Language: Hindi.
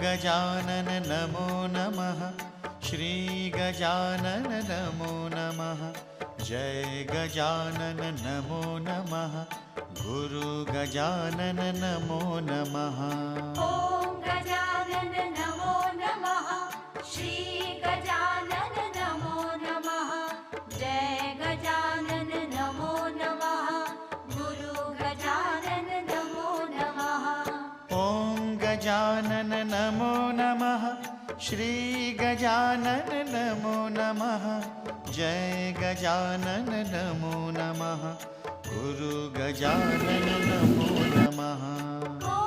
गजानन नमो नमः। श्री गजानन नमो नमः। जय गजानन नमो नमः। गुरु गजानन नमो नमः। ॐ गजानन नमो नमः। श्री गजानन नमो नमः। जय गजानन नमो नमः। गुरु गजानन नमो नमः। ॐ गजानन नमो नमः। श्री गजानन नमो नमः। जय गजानन नमो नमः। गुरु गजानन नमो नमः।